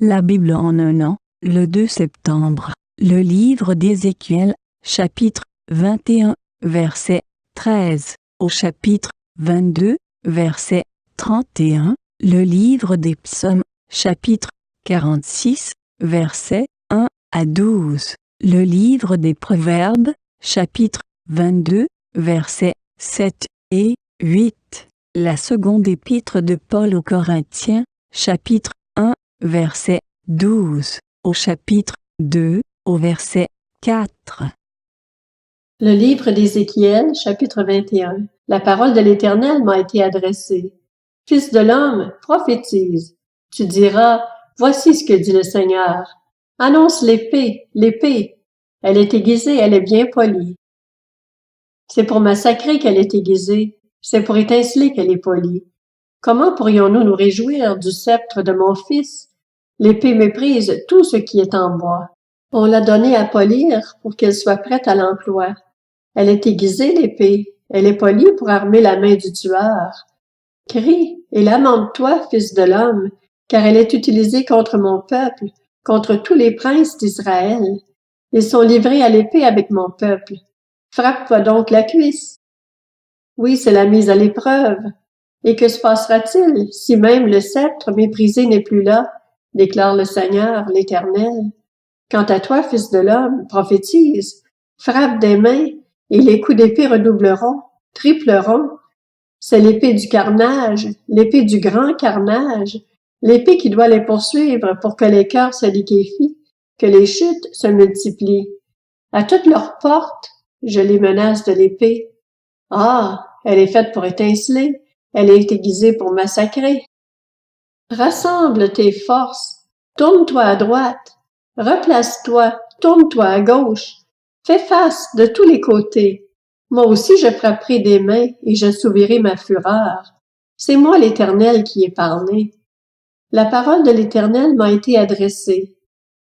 La Bible en un an, le 2 septembre, le livre d'Ézéchiel, chapitre 21, verset 13, au chapitre 22, verset 31, le livre des psaumes, chapitre 46, versets 1 à 12, le livre des proverbes, chapitre 22, versets 7 et 8, la seconde épître de Paul aux Corinthiens, chapitre 1, verset 12, au chapitre 2, au verset 4. Le livre d'Ézéchiel, chapitre 21. La parole de l'Éternel m'a été adressée. Fils de l'homme, prophétise. Tu diras, voici ce que dit le Seigneur. Annonce l'épée, l'épée. Elle est aiguisée, elle est bien polie. C'est pour massacrer qu'elle est aiguisée, c'est pour étinceler qu'elle est polie. Comment pourrions-nous nous réjouir du sceptre de mon fils? L'épée méprise tout ce qui est en bois. On l'a donnée à polir pour qu'elle soit prête à l'emploi. Elle est aiguisée, l'épée. Elle est polie pour armer la main du tueur. Crie et lamente-toi, fils de l'homme, car elle est utilisée contre mon peuple, contre tous les princes d'Israël. Ils sont livrés à l'épée avec mon peuple. Frappe-toi donc la cuisse. Oui, c'est la mise à l'épreuve. Et que se passera-t-il si même le sceptre méprisé n'est plus là, déclare le Seigneur, l'Éternel. Quant à toi, fils de l'homme, prophétise, frappe des mains, et les coups d'épée redoubleront, tripleront. C'est l'épée du carnage, l'épée du grand carnage, l'épée qui doit les poursuivre pour que les cœurs se liquéfient, que les chutes se multiplient. À toutes leurs portes, je les menace de l'épée. Ah, elle est faite pour étinceler, elle est aiguisée pour massacrer. Rassemble tes forces, tourne-toi à droite, replace-toi, tourne-toi à gauche, fais face de tous les côtés. Moi aussi je frapperai des mains et j'assouvirai ma fureur. C'est moi l'Éternel qui ai parlé. La parole de l'Éternel m'a été adressée.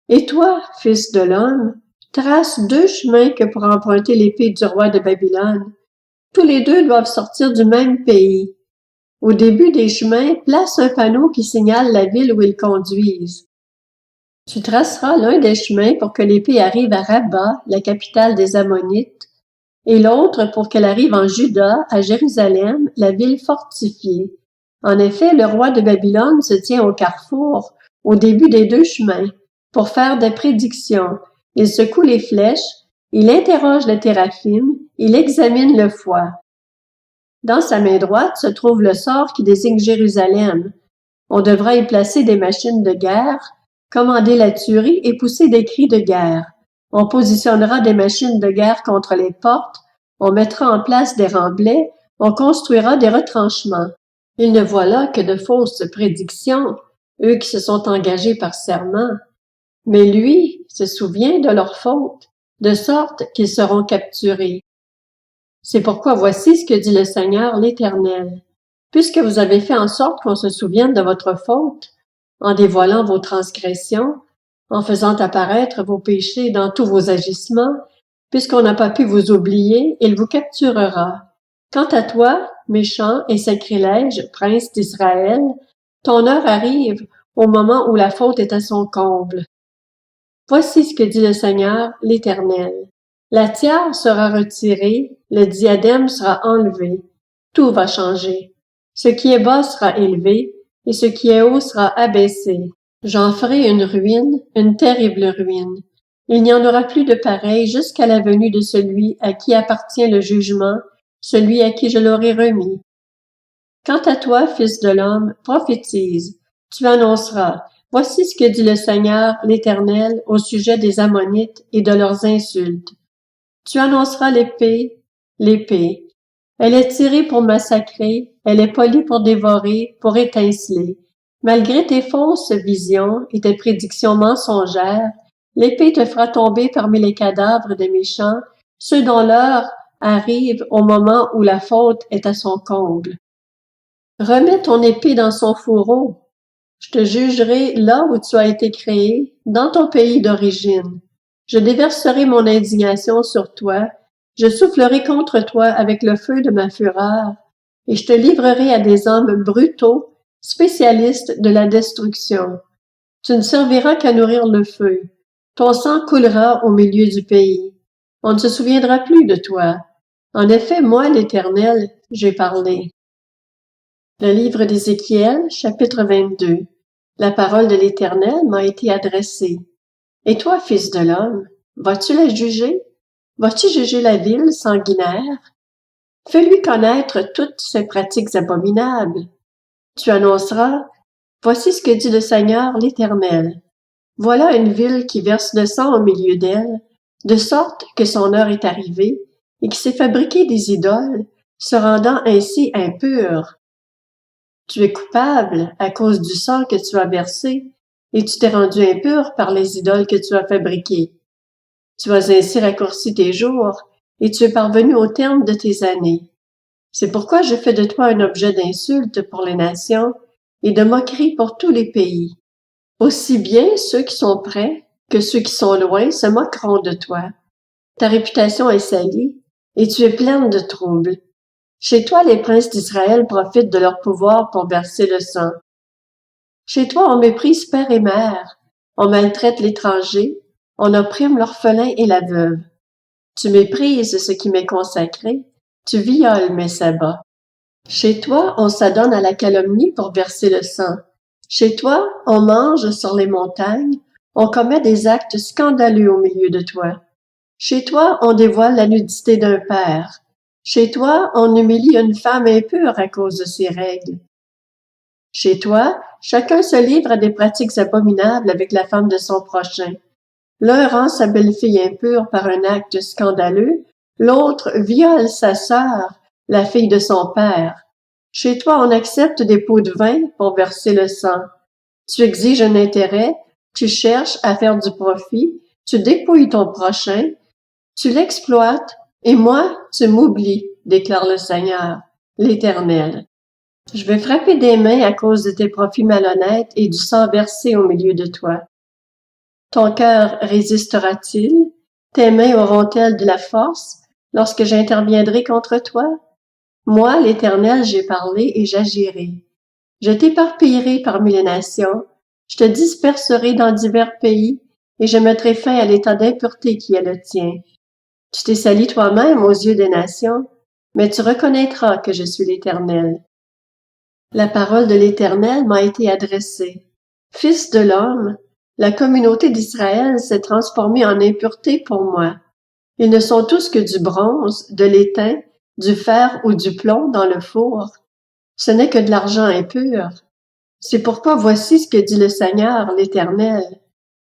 Et toi, fils de l'homme, trace deux chemins que pour emprunter l'épée du roi de Babylone. Tous les deux doivent sortir du même pays. Au début des chemins, place un panneau qui signale la ville où ils conduisent. Tu traceras l'un des chemins pour que l'épée arrive à Rabba, la capitale des Ammonites, et l'autre pour qu'elle arrive en Juda, à Jérusalem, la ville fortifiée. En effet, le roi de Babylone se tient au carrefour, au début des deux chemins, pour faire des prédictions. Il secoue les flèches, il interroge le téraphim, il examine le foie. Dans sa main droite se trouve le sort qui désigne Jérusalem. On devra y placer des machines de guerre, commander la tuerie et pousser des cris de guerre. On positionnera des machines de guerre contre les portes, on mettra en place des remblais, on construira des retranchements. Ils ne voient là que de fausses prédictions, eux qui se sont engagés par serment. Mais lui se souvient de leurs fautes, de sorte qu'ils seront capturés. C'est pourquoi voici ce que dit le Seigneur l'Éternel. Puisque vous avez fait en sorte qu'on se souvienne de votre faute, en dévoilant vos transgressions, en faisant apparaître vos péchés dans tous vos agissements, puisqu'on n'a pas pu vous oublier, il vous capturera. Quant à toi, méchant et sacrilège, prince d'Israël, ton heure arrive au moment où la faute est à son comble. Voici ce que dit le Seigneur l'Éternel. La tiare sera retirée, le diadème sera enlevé, tout va changer. Ce qui est bas sera élevé, et ce qui est haut sera abaissé. J'en ferai une ruine, une terrible ruine. Il n'y en aura plus de pareil jusqu'à la venue de celui à qui appartient le jugement, celui à qui je l'aurai remis. Quant à toi, fils de l'homme, prophétise, tu annonceras, voici ce que dit le Seigneur l'Éternel au sujet des Ammonites et de leurs insultes. Tu annonceras l'épée, l'épée. Elle est tirée pour massacrer, elle est polie pour dévorer, pour étinceler. Malgré tes fausses visions et tes prédictions mensongères, l'épée te fera tomber parmi les cadavres des méchants, ceux dont l'heure arrive au moment où la faute est à son comble. Remets ton épée dans son fourreau. Je te jugerai là où tu as été créé, dans ton pays d'origine. Je déverserai mon indignation sur toi, je soufflerai contre toi avec le feu de ma fureur, et je te livrerai à des hommes brutaux, spécialistes de la destruction. Tu ne serviras qu'à nourrir le feu. Ton sang coulera au milieu du pays. On ne se souviendra plus de toi. En effet, moi, l'Éternel, j'ai parlé. Le livre d'Ézéchiel, chapitre 22. La parole de l'Éternel m'a été adressée. Et toi, fils de l'homme, vas-tu la juger? Vas-tu juger la ville sanguinaire? Fais-lui connaître toutes ses pratiques abominables. Tu annonceras, voici ce que dit le Seigneur l'Éternel. Voilà une ville qui verse le sang au milieu d'elle, de sorte que son heure est arrivée, et qui s'est fabriqué des idoles, se rendant ainsi impure. Tu es coupable à cause du sang que tu as versé, et tu t'es rendu impur par les idoles que tu as fabriquées. Tu as ainsi raccourci tes jours, et tu es parvenu au terme de tes années. C'est pourquoi je fais de toi un objet d'insulte pour les nations, et de moquerie pour tous les pays. Aussi bien ceux qui sont près que ceux qui sont loin se moqueront de toi. Ta réputation est salie, et tu es pleine de troubles. Chez toi, les princes d'Israël profitent de leur pouvoir pour verser le sang. Chez toi, on méprise père et mère, on maltraite l'étranger, on opprime l'orphelin et la veuve. Tu méprises ce qui m'est consacré, tu violes mes sabbats. Chez toi, on s'adonne à la calomnie pour verser le sang. Chez toi, on mange sur les montagnes, on commet des actes scandaleux au milieu de toi. Chez toi, on dévoile la nudité d'un père. Chez toi, on humilie une femme impure à cause de ses règles. Chez toi, chacun se livre à des pratiques abominables avec la femme de son prochain. L'un rend sa belle-fille impure par un acte scandaleux, l'autre viole sa sœur, la fille de son père. Chez toi, on accepte des pots de vin pour verser le sang. Tu exiges un intérêt, tu cherches à faire du profit, tu dépouilles ton prochain, tu l'exploites, et moi, tu m'oublies, déclare le Seigneur, l'Éternel. Je vais frapper des mains à cause de tes profits malhonnêtes et du sang versé au milieu de toi. Ton cœur résistera-t-il? Tes mains auront-elles de la force lorsque j'interviendrai contre toi? Moi, l'Éternel, j'ai parlé et j'agirai. Je t'éparpillerai parmi les nations, je te disperserai dans divers pays, et je mettrai fin à l'état d'impureté qui est le tien. Tu t'es sali toi-même aux yeux des nations, mais tu reconnaîtras que je suis l'Éternel. La parole de l'Éternel m'a été adressée. Fils de l'homme, la communauté d'Israël s'est transformée en impureté pour moi. Ils ne sont tous que du bronze, de l'étain, du fer ou du plomb dans le four. Ce n'est que de l'argent impur. C'est pourquoi voici ce que dit le Seigneur, l'Éternel.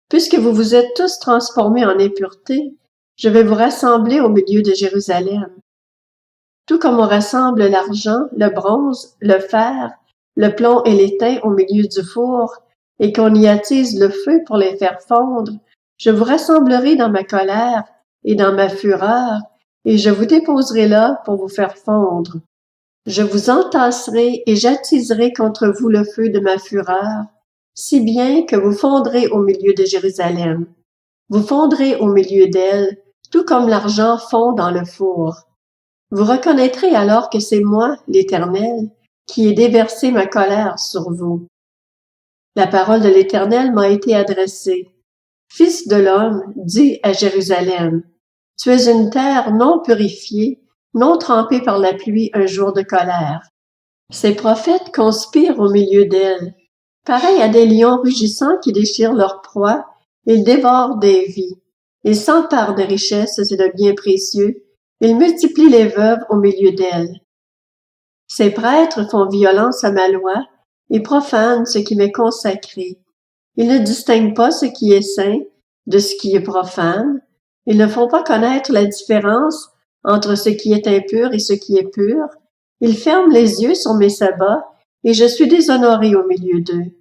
Puisque vous vous êtes tous transformés en impureté, je vais vous rassembler au milieu de Jérusalem. Tout comme on rassemble l'argent, le bronze, le fer, le plomb et l'étain au milieu du four, et qu'on y attise le feu pour les faire fondre, je vous rassemblerai dans ma colère et dans ma fureur, et je vous déposerai là pour vous faire fondre. Je vous entasserai et j'attiserai contre vous le feu de ma fureur, si bien que vous fondrez au milieu de Jérusalem. Vous fondrez au milieu d'elle, tout comme l'argent fond dans le four. Vous reconnaîtrez alors que c'est moi, l'Éternel, qui ai déversé ma colère sur vous. La parole de l'Éternel m'a été adressée. Fils de l'homme, dis à Jérusalem, tu es une terre non purifiée, non trempée par la pluie un jour de colère. Ces prophètes conspirent au milieu d'elle. Pareils à des lions rugissants qui déchirent leur proie, ils dévorent des vies. Ils s'emparent de richesses et de biens précieux. Ils multiplient les veuves au milieu d'elles. Ces prêtres font violence à ma loi et profanent ce qui m'est consacré. Ils ne distinguent pas ce qui est saint de ce qui est profane. Ils ne font pas connaître la différence entre ce qui est impur et ce qui est pur. Ils ferment les yeux sur mes sabbats et je suis déshonoré au milieu d'eux.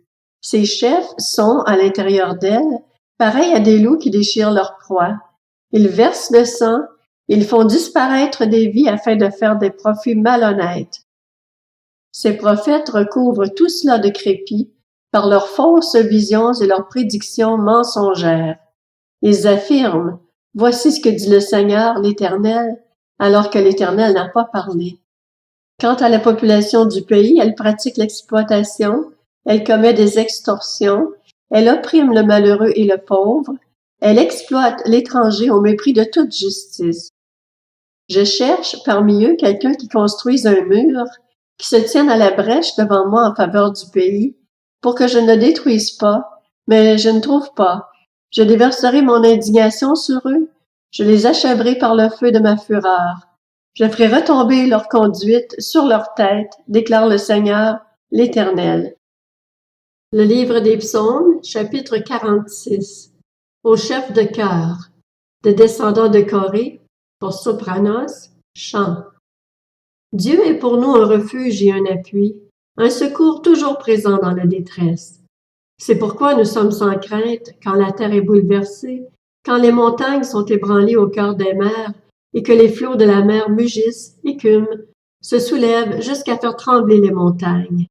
Ces chefs sont, à l'intérieur d'elles, pareils à des loups qui déchirent leur proie. Ils versent le sang, ils font disparaître des vies afin de faire des profits malhonnêtes. Ces prophètes recouvrent tout cela de crépi par leurs fausses visions et leurs prédictions mensongères. Ils affirment, voici ce que dit le Seigneur, l'Éternel, alors que l'Éternel n'a pas parlé. Quant à la population du pays, elle pratique l'exploitation, elle commet des extorsions, Elle opprime le malheureux et le pauvre. Elle exploite l'étranger au mépris de toute justice. Je cherche parmi eux quelqu'un qui construise un mur, qui se tienne à la brèche devant moi en faveur du pays, pour que je ne détruise pas, mais je ne trouve pas. Je déverserai mon indignation sur eux, je les achèverai par le feu de ma fureur. Je ferai retomber leur conduite sur leur tête, déclare le Seigneur, l'Éternel. Le livre des Psaumes, chapitre 46. Au chef de chœur, des descendants de Corée, pour sopranos, chant. Dieu est pour nous un refuge et un appui, un secours toujours présent dans la détresse. C'est pourquoi nous sommes sans crainte quand la terre est bouleversée, quand les montagnes sont ébranlées au cœur des mers et que les flots de la mer mugissent, écument, se soulèvent jusqu'à faire trembler les montagnes.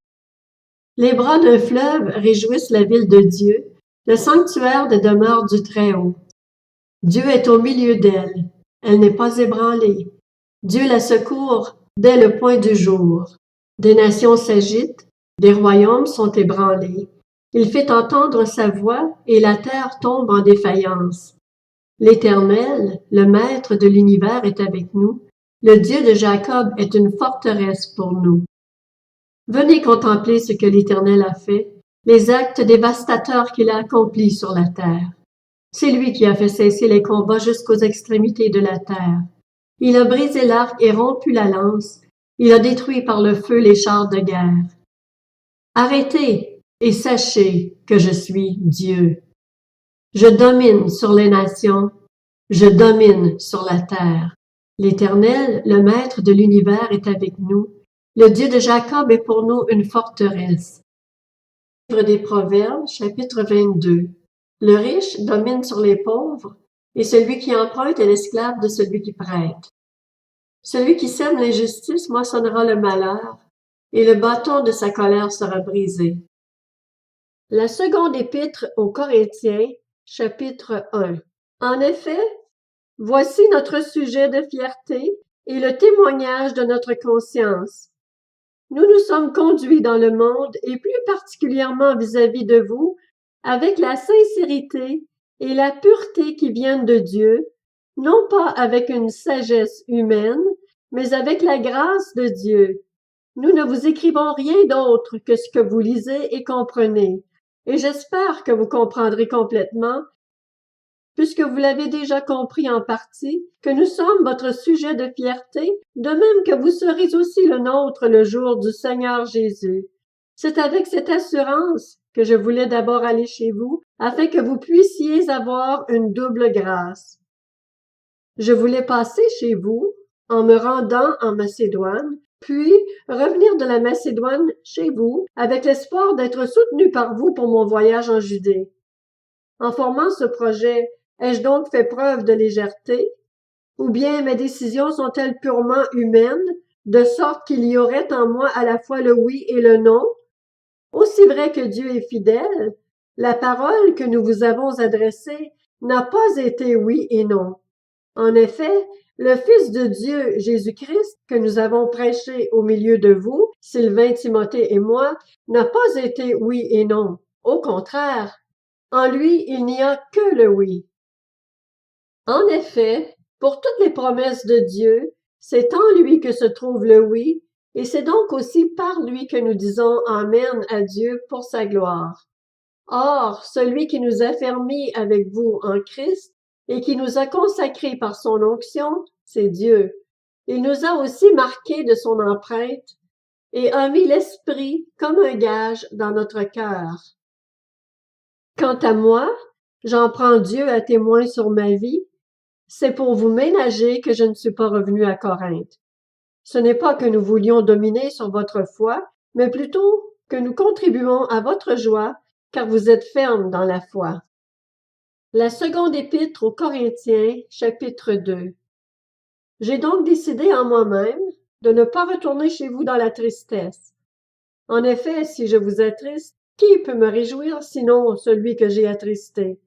Les bras d'un fleuve réjouissent la ville de Dieu, le sanctuaire des demeures du Très-Haut. Dieu est au milieu d'elle, elle n'est pas ébranlée. Dieu la secourt dès le point du jour. Des nations s'agitent, des royaumes sont ébranlés. Il fait entendre sa voix et la terre tombe en défaillance. L'Éternel, le Maître de l'univers, est avec nous. Le Dieu de Jacob est une forteresse pour nous. Venez contempler ce que l'Éternel a fait, les actes dévastateurs qu'il a accomplis sur la terre. C'est lui qui a fait cesser les combats jusqu'aux extrémités de la terre. Il a brisé l'arc et rompu la lance. Il a détruit par le feu les chars de guerre. Arrêtez et sachez que je suis Dieu. Je domine sur les nations, je domine sur la terre. L'Éternel, le Maître de l'univers, est avec nous. Le Dieu de Jacob est pour nous une forteresse. Livre des Proverbes, chapitre 22. Le riche domine sur les pauvres, et celui qui emprunte est l'esclave de celui qui prête. Celui qui sème l'injustice moissonnera le malheur, et le bâton de sa colère sera brisé. La seconde épître aux Corinthiens, chapitre 1. En effet, voici notre sujet de fierté et le témoignage de notre conscience. Nous nous sommes conduits dans le monde, et plus particulièrement vis-à-vis de vous, avec la sincérité et la pureté qui viennent de Dieu, non pas avec une sagesse humaine, mais avec la grâce de Dieu. Nous ne vous écrivons rien d'autre que ce que vous lisez et comprenez, et j'espère que vous comprendrez complètement, puisque vous l'avez déjà compris en partie, que nous sommes votre sujet de fierté, de même que vous serez aussi le nôtre le jour du Seigneur Jésus. C'est avec cette assurance que je voulais d'abord aller chez vous, afin que vous puissiez avoir une double grâce. Je voulais passer chez vous, en me rendant en Macédoine, puis revenir de la Macédoine chez vous, avec l'espoir d'être soutenu par vous pour mon voyage en Judée. En formant ce projet, ai-je donc fait preuve de légèreté? Ou bien mes décisions sont-elles purement humaines, de sorte qu'il y aurait en moi à la fois le oui et le non? Aussi vrai que Dieu est fidèle, la parole que nous vous avons adressée n'a pas été oui et non. En effet, le Fils de Dieu, Jésus-Christ, que nous avons prêché au milieu de vous, Sylvain, Timothée et moi, n'a pas été oui et non. Au contraire, en lui, il n'y a que le oui. En effet, pour toutes les promesses de Dieu, c'est en lui que se trouve le oui, et c'est donc aussi par lui que nous disons Amen à Dieu pour sa gloire. Or, celui qui nous a fermis avec vous en Christ et qui nous a consacrés par son onction, c'est Dieu. Il nous a aussi marqués de son empreinte et a mis l'Esprit comme un gage dans notre cœur. Quant à moi, j'en prends Dieu à témoin sur ma vie, c'est pour vous ménager que je ne suis pas revenu à Corinthe. Ce n'est pas que nous voulions dominer sur votre foi, mais plutôt que nous contribuons à votre joie, car vous êtes fermes dans la foi. La seconde épître aux Corinthiens, chapitre 2. J'ai donc décidé en moi-même de ne pas retourner chez vous dans la tristesse. En effet, si je vous attriste, qui peut me réjouir sinon celui que j'ai attristé?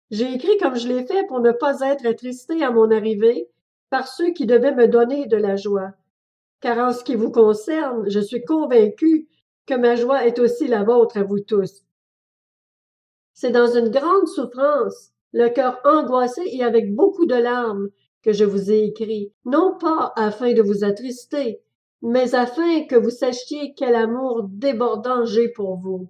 J'ai écrit comme je l'ai fait pour ne pas être attristé à mon arrivée par ceux qui devaient me donner de la joie. Car en ce qui vous concerne, je suis convaincu que ma joie est aussi la vôtre à vous tous. C'est dans une grande souffrance, le cœur angoissé et avec beaucoup de larmes, que je vous ai écrit, non pas afin de vous attrister, mais afin que vous sachiez quel amour débordant j'ai pour vous.